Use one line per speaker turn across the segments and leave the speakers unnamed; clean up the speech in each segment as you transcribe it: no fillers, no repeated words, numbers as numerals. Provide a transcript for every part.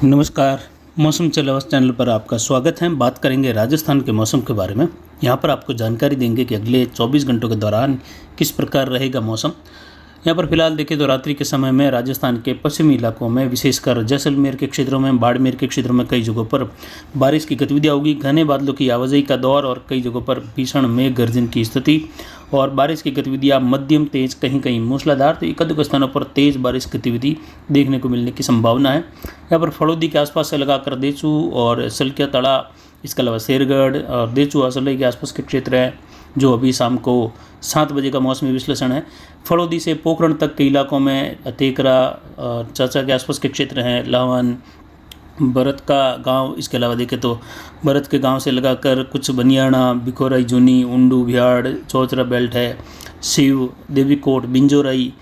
नमस्कार। मौसम चलवास चैनल पर आपका स्वागत है। बात करेंगे राजस्थान के मौसम के बारे में। यहाँ पर आपको जानकारी देंगे कि अगले 24 घंटों के दौरान किस प्रकार रहेगा मौसम। यहाँ पर फिलहाल देखें तो रात्रि के समय में राजस्थान के पश्चिमी इलाकों में, विशेषकर जैसलमेर के क्षेत्रों में, बाड़मेर के क्षेत्रों में कई जगहों पर बारिश की गतिविधियाँ होगी। घने बादलों की आवाजाही का दौर और कई जगहों पर भीषण मेघ गर्जन की स्थिति और बारिश की गतिविधियाँ मध्यम तेज, कहीं कहीं मूसलाधार, तो एक दो स्थानों पर तेज बारिश गतिविधि देखने को मिलने की संभावना है। यहाँ पर फड़ौदी के आसपास से लगाकर देचू और सलकिया तड़ा, इसके अलावा शेरगढ़ और देचू असलई के आसपास के क्षेत्र हैं, जो अभी शाम को 7 बजे का मौसमी विश्लेषण है। फड़ौदी से पोखरण तक के इलाकों में तेकरा और चाचा के आसपास के क्षेत्र हैं, लाहवन, भरत का गांव, इसके अलावा देखें तो भरत के गांव से लगाकर कुछ बनियाना, बिखोराई, जूनी, उंडू, बिहाड़, चौचरा बेल्ट है, शिव, देवीकोट, बिंजोराई,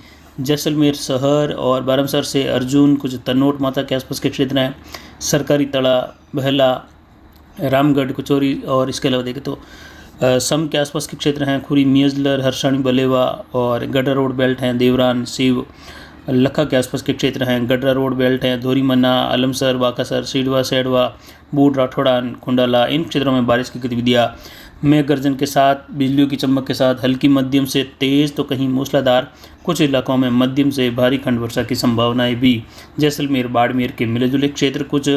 जैसलमेर शहर और बारमसर से अर्जुन, कुछ तनोट माता के आसपास के क्षेत्र हैं, सरकारी तड़ा, बहला, रामगढ़, कुचौरी और इसके अलावा देखें तो सम के आसपास के क्षेत्र हैं, खुरी, मियजलर, हरसाणी, बलेवा और गड्ढा रोड बेल्ट हैं, देवरान, शिव, लखा के आसपास के क्षेत्र हैं, गड्ढा रोड बेल्ट हैं, धोरीमन्ना, आलमसर, बाकासर, सीडवा, सैडवा, बूट, राठौड़ान, खुंडाला, इन क्षेत्रों में बारिश की गतिविधियाँ मेघ गर्जन के साथ, बिजलियों की चमक के साथ, हल्की मध्यम से तेज तो कहीं मूसलाधार, कुछ इलाकों में मध्यम से भारी खंड वर्षा की संभावनाएं भी। जैसलमेर, बाड़मेर के मिले जुले क्षेत्र, कुछ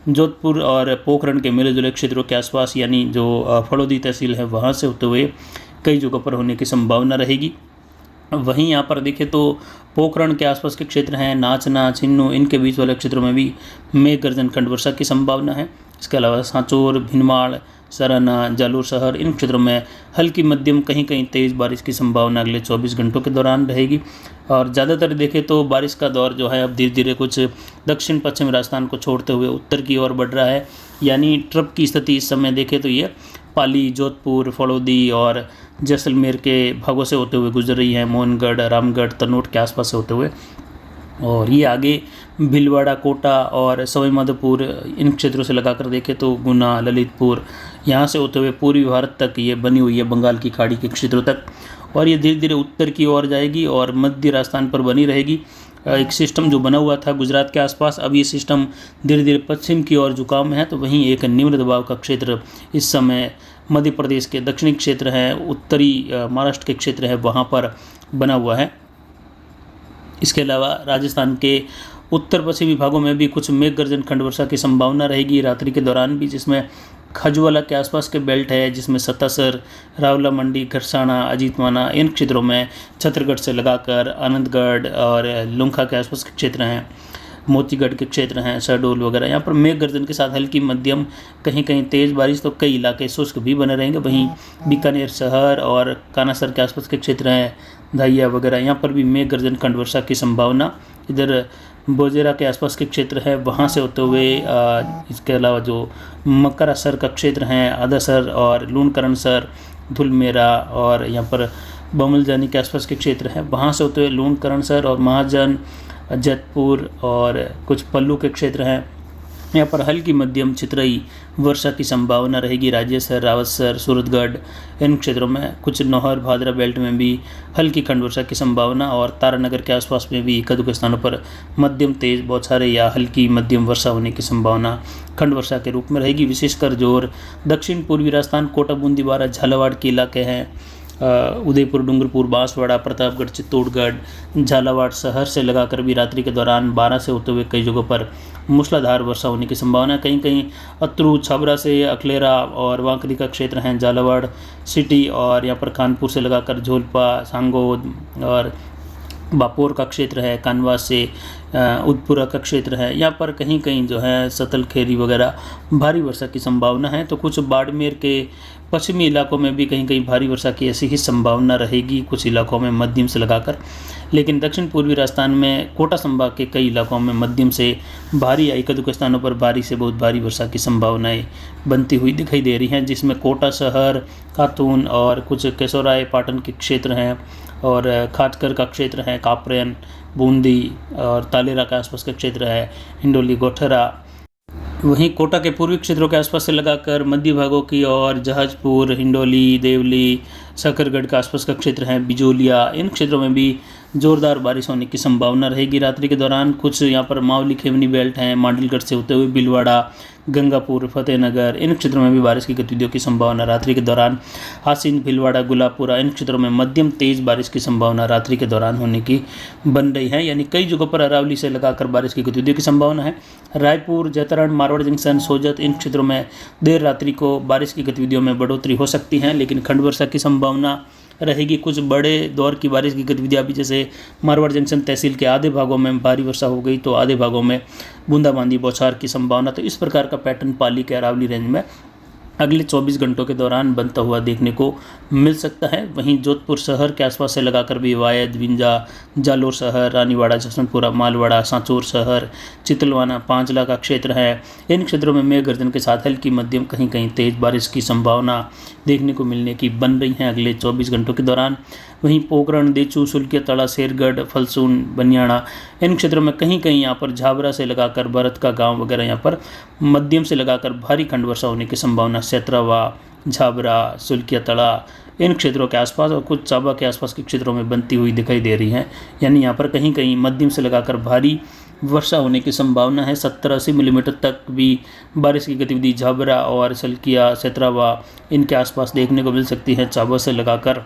जोधपुर और पोखरण के मिले जुले क्षेत्रों के आसपास, यानी जो फड़ौदी तहसील है वहाँ से होते हुए कई जगहों पर होने की संभावना रहेगी। वहीं यहाँ पर देखें तो पोखरण के आसपास के क्षेत्र हैं, नाचना, छिन्नू, इनके बीच वाले क्षेत्रों में भी मेघ गर्जन खंड वर्षा की संभावना है। इसके अलावा सांचौर, भिनमाड़, सराना, जालोर शहर, इन क्षेत्रों में हल्की मध्यम, कहीं कहीं तेज़ बारिश की संभावना अगले 24 घंटों के दौरान रहेगी। और ज़्यादातर देखें तो बारिश का दौर जो है अब धीरे धीरे कुछ दक्षिण पश्चिम राजस्थान को छोड़ते हुए उत्तर की ओर बढ़ रहा है, यानी ट्रप की स्थिति इस समय देखें तो ये पाली, जोधपुर, फड़ौदी और जैसलमेर के भागों से होते हुए गुजर रही है, मोहनगढ़, रामगढ़, तनोट के आसपास से होते हुए, और ये आगे भीलवाड़ा, कोटा और सवाई माधोपुर, इन क्षेत्रों से लगाकर देखें तो गुना, ललितपुर, यहाँ से होते हुए पूर्वी भारत तक ये बनी हुई है, बंगाल की खाड़ी के क्षेत्रों तक, और ये धीरे धीरे उत्तर की ओर जाएगी और मध्य राजस्थान पर बनी रहेगी। एक सिस्टम जो बना हुआ था गुजरात के आसपास, अब ये सिस्टम धीरे धीरे पश्चिम की ओर झुकाव में है, तो वहीं एक निम्न दबाव का क्षेत्र इस समय मध्य प्रदेश के दक्षिणी क्षेत्र हैं, उत्तरी महाराष्ट्र के क्षेत्र है, वहाँ पर बना हुआ है। इसके अलावा राजस्थान के उत्तर पश्चिमी भागों में भी कुछ मेघ गर्जन खंड वर्षा की संभावना रहेगी रात्रि के दौरान भी, जिसमें खजुवाला के आसपास के बेल्ट है, जिसमें सतासर, रावला मंडी, घरसाना, अजीतवाना, इन क्षेत्रों में छत्तीसगढ़ से लगाकर आनंदगढ़ और लुंखा के आसपास के क्षेत्र हैं, मोतीगढ़ के क्षेत्र हैं, शहडोल वगैरह, यहाँ पर मेघ गर्जन के साथ हल्की मध्यम, कहीं कहीं तेज़ बारिश, तो कई इलाके शुष्क भी बने रहेंगे। वहीं बीकानेर शहर और कानासर के आसपास के क्षेत्र हैं, धाइया वगैरह, यहाँ पर भी मेघ गर्जन खंड वर्षा की संभावना। इधर बोजेरा के आसपास के क्षेत्र है, वहाँ से होते हुए इसके अलावा जो मकरासर का क्षेत्र हैं, आदासर और लूणकरणसर, धुलमेरा और यहाँ पर बमलजानी के आसपास के क्षेत्र हैं, वहाँ से होते हुए लूणकरणसर और महाजन, जैतपुर और कुछ पल्लू के क्षेत्र हैं, यहाँ पर हल्की मध्यम चितरई वर्षा की संभावना रहेगी। राजेसर, रावतसर, सूरतगढ़, इन क्षेत्रों में, कुछ नौहर, भादरा बेल्ट में भी हल्की खंड वर्षा की संभावना, और तारानगर के आसपास में भी एक दो स्थानों पर मध्यम तेज बौछारें या हल्की मध्यम वर्षा होने की संभावना खंड वर्षा के रूप में रहेगी। विशेषकर जोर दक्षिण पूर्वी राजस्थान, कोटा, बूंदीवाड़ा, झालावाड़ के इलाके हैं, उदयपुर, डूंगरपुर, बांसवाड़ा, प्रतापगढ़, चित्तौड़गढ़, झालावाड़ शहर से लगाकर भी रात्रि के दौरान 12 से होते हुए कई जगहों पर मूसलाधार वर्षा होने की संभावना है। कहीं कहीं अतरू, छबरा से अखलेरा और वांकरी का क्षेत्र हैं, झालावाड़ सिटी और यहाँ पर कानपुर से लगाकर झोलपा, सांगोद और बापोर का क्षेत्र है, कानवास से उदपुरा का क्षेत्र है, यहाँ पर कहीं कहीं जो है सतलखेरी वगैरह भारी वर्षा की संभावना है। तो कुछ बाड़मेर के पश्चिमी इलाकों में भी कहीं कहीं भारी वर्षा की ऐसी ही संभावना रहेगी, कुछ इलाकों में मध्यम से लगाकर, लेकिन दक्षिण पूर्वी राजस्थान में कोटा संभाग के कई इलाकों में मध्यम से भारी या एक दो स्थानों पर भारी से बहुत भारी वर्षा की संभावनाएं बनती हुई दिखाई दे रही हैं, जिसमें कोटा शहर, खातून और कुछ केसोराय, पाटन के क्षेत्र हैं, और खाटकर का क्षेत्र है, कापरेन, बूंदी और तालेरा के आसपास का क्षेत्र है, हिंडोली, गोठरा। वहीं कोटा के पूर्वी क्षेत्रों के आसपास से लगाकर मध्य भागों की और जहाजपुर, हिंडोली, देवली, सकरगढ़ के आसपास का क्षेत्र है, बिजोलिया, इन क्षेत्रों में भी ज़ोरदार बारिश होने की संभावना रहेगी रात्रि के दौरान। कुछ यहाँ पर मावली खेवनी बेल्ट हैं, मांडलगढ़ से होते हुए भीलवाड़ा, गंगापुर, फतेहनगर, इन क्षेत्रों में भी बारिश की गतिविधियों की संभावना रात्रि के दौरान। हासिन, भीलवाड़ा, गुलाबपुरा, इन क्षेत्रों में मध्यम तेज बारिश की संभावना रात्रि के दौरान होने की बन रही है। यानी कई जगहों पर अरावली से लगाकर बारिश की गतिविधियों की संभावना है। रायपुर, जैतारण, मारवाड़ जंक्शन, सोजत, इन क्षेत्रों में देर रात्रि को बारिश की गतिविधियों में बढ़ोतरी हो सकती है, लेकिन खंड वर्षा की संभावना रहेगी। कुछ बड़े दौर की बारिश की गतिविधियाँ भी, जैसे मारवाड़ जंक्शन तहसील के आधे भागों में भारी वर्षा हो गई तो आधे भागों में बूंदाबांदी बौछार की संभावना। तो इस प्रकार का पैटर्न पाली के अरावली रेंज में अगले 24 घंटों के दौरान बनता हुआ देखने को मिल सकता है। वहीं जोधपुर शहर के आसपास से लगाकर भी वायद, विंजा, जालोर शहर, रानीवाड़ा, जसवंतपुरा, मालवाड़ा, सांचौर शहर, चितलवाना, पांचला का क्षेत्र है। इन क्षेत्रों में मेघ गर्जन के साथ हल्की मध्यम कहीं कहीं तेज बारिश की संभावना देखने को मिलने की बन रही है अगले 24 घंटों के दौरान। वहीं पोखरण, देचू, सुल्किया तड़ा, शेरगढ़, फलसून, बनियाना, इन क्षेत्रों में कहीं कहीं यहाँ पर झाबरा से लगाकर भरत का गांव वगैरह यहाँ पर मध्यम से लगाकर भारी खंड वर्षा होने की संभावना सैतरावा, झाबरा, सुल्किया तड़ा, इन क्षेत्रों के आसपास और कुछ चाबा के आसपास के क्षेत्रों में बनती हुई दिखाई दे रही है। यानी यहाँ पर कहीं कहीं मध्यम से लगाकर भारी वर्षा होने की संभावना है। 70-80 मिलीमीटर तक भी बारिश की गतिविधि झाबरा और सल्किया, सैतरावा, इनके आसपास देखने को मिल सकती है। चाबा से लगाकर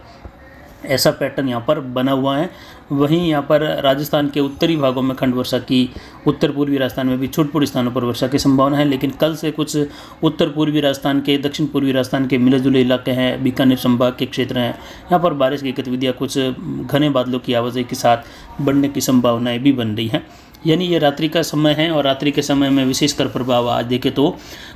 ऐसा पैटर्न यहाँ पर बना हुआ है। वहीं यहाँ पर राजस्थान के उत्तरी भागों में खंड वर्षा की, उत्तर पूर्वी राजस्थान में भी छुटपुट स्थानों पर वर्षा की संभावना है। लेकिन कल से कुछ उत्तर पूर्वी राजस्थान के, दक्षिण पूर्वी राजस्थान के मिले जुले इलाके हैं, बीकानेर संभाग के क्षेत्र हैं, यहाँ पर बारिश की गतिविधियाँ कुछ घने बादलों की आवाजाही के साथ बढ़ने की संभावनाएँ भी बन रही हैं। यानी ये रात्रि का समय है और रात्रि के समय में विशेषकर प्रभाव आज देखें तो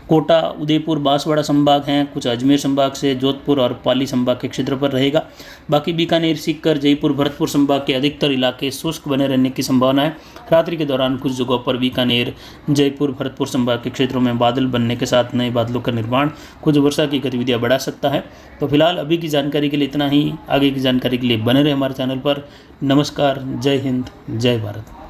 कोटा, उदयपुर, बांसवाड़ा संभाग हैं, कुछ अजमेर संभाग से जोधपुर और पाली संभाग के क्षेत्र पर रहेगा। बाकी बीकानेर, सीकर, जयपुर, भरतपुर संभाग के अधिकतर इलाके शुष्क बने रहने की संभावना है। रात्रि के दौरान कुछ जगहों पर बीकानेर, जयपुर, भरतपुर संभाग के क्षेत्रों में बादल बनने के साथ नए बादलों का निर्माण कुछ वर्षा की गतिविधियाँ बढ़ा सकता है। तो फिलहाल अभी की जानकारी के लिए इतना ही। आगे की जानकारी के लिए बने रहे हमारे चैनल पर। नमस्कार, जय हिंद, जय भारत।